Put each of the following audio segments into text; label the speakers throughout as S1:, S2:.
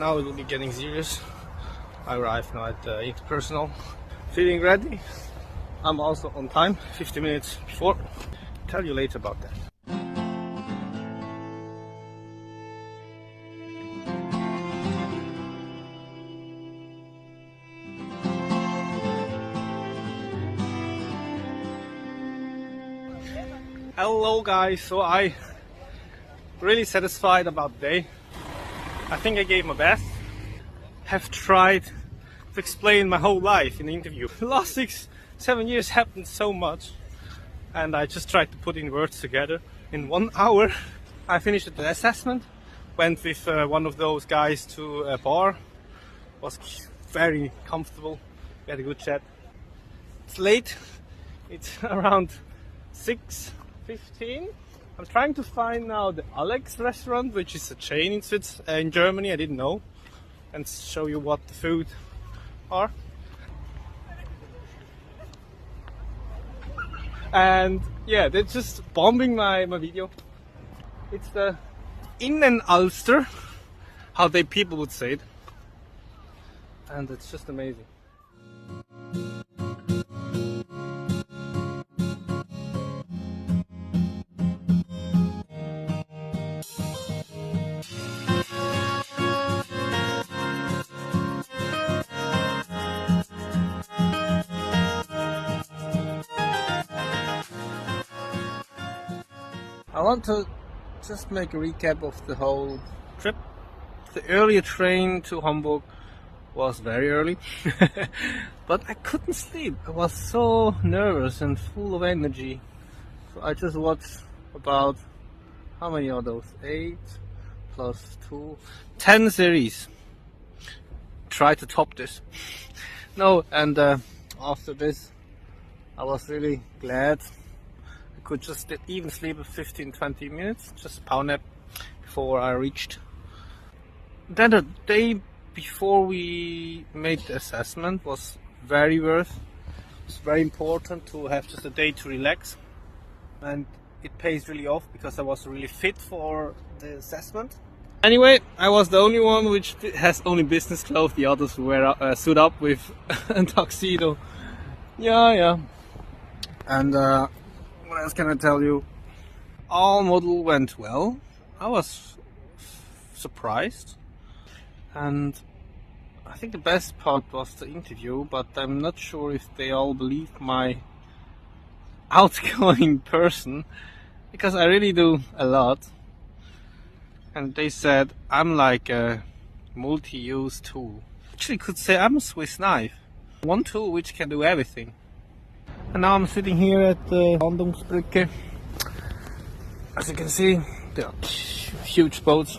S1: now it will be getting serious. I arrived now at the interpersonal. Feeling ready. I'm also on time, 50 minutes before. Tell you later about that. Hello guys, so I really satisfied about the day. I think I gave my best. Have tried to explain my whole life in the interview. The last 6-7 years happened so much, and I just tried to put in words together in 1 hour. I finished the assessment, went with one of those guys to a bar. Was very comfortable, we had a good chat. It's late, it's around 6:15. I'm trying to find now the Alex restaurant, which is a chain in Germany, I didn't know, and show you what the food are. And yeah, they're just bombing my video. It's the Innenalster, how they people would say it, and it's just amazing. I want to just make a recap of the whole trip. The earlier train to Hamburg was very early, but I couldn't sleep. I was so nervous and full of energy. So I just watched about, how many are those? 8 plus 2, 10 series. Try to top this. No, and after this, I was really glad. Could just even sleep 15-20 minutes, just power nap before I reached. Then the day before we made the assessment was very worth. It's very important to have just a day to relax, and it pays really off because I was really fit for the assessment. Anyway, I was the only one which has only business clothes. The others were suit up with a tuxedo. Yeah. And what else can I tell you? All model went well. I was surprised, and I think the best part was the interview, but I'm not sure if they all believe my outgoing person, because I really do a lot. And they said I'm like a multi-use tool. Actually could say I'm a Swiss knife. One tool which can do everything. And now I'm sitting here at the Landungsbrücke. As you can see, there are huge boats,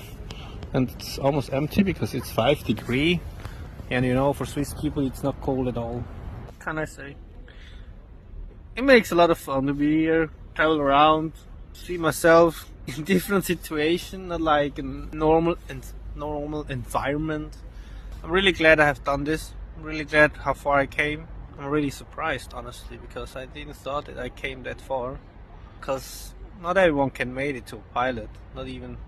S1: and it's almost empty because it's 5 degrees. And you know, for Swiss people it's not cold at all. What can I say? It makes a lot of fun to be here, travel around, see myself in different situations, not like a normal environment. I'm really glad I have done this. I'm really glad how far I came. I'm really surprised, honestly, because I didn't thought that I came that far. Because not everyone can make it to a pilot, not even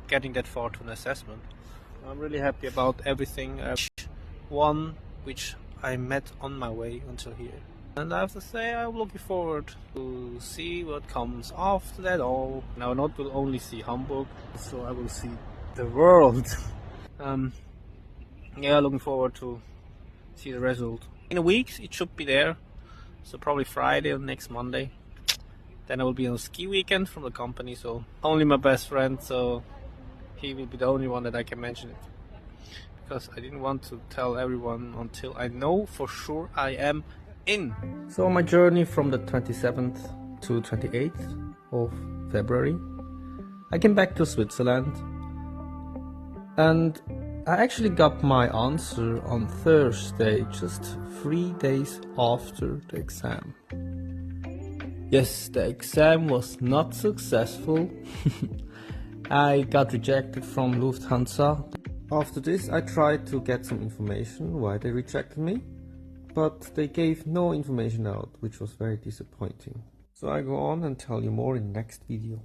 S1: getting that far to an assessment. I'm really happy about everything. One which I met on my way until here. And I have to say, I'm looking forward to see what comes after that all. Now, not will only see Hamburg, so I will see the world. Yeah, looking forward to see the result. In a week it should be there, so probably Friday or next Monday. Then I will be on a ski weekend from the company, so only my best friend, so he will be the only one that I can mention it. Because I didn't want to tell everyone until I know for sure I am in. So my journey from the 27th to 28th of February, I came back to Switzerland, and I actually got my answer on Thursday, just 3 days after the exam. Yes, the exam was not successful. I got rejected from Lufthansa. After this, I tried to get some information why they rejected me, but they gave no information out, which was very disappointing. So I go on and tell you more in the next video.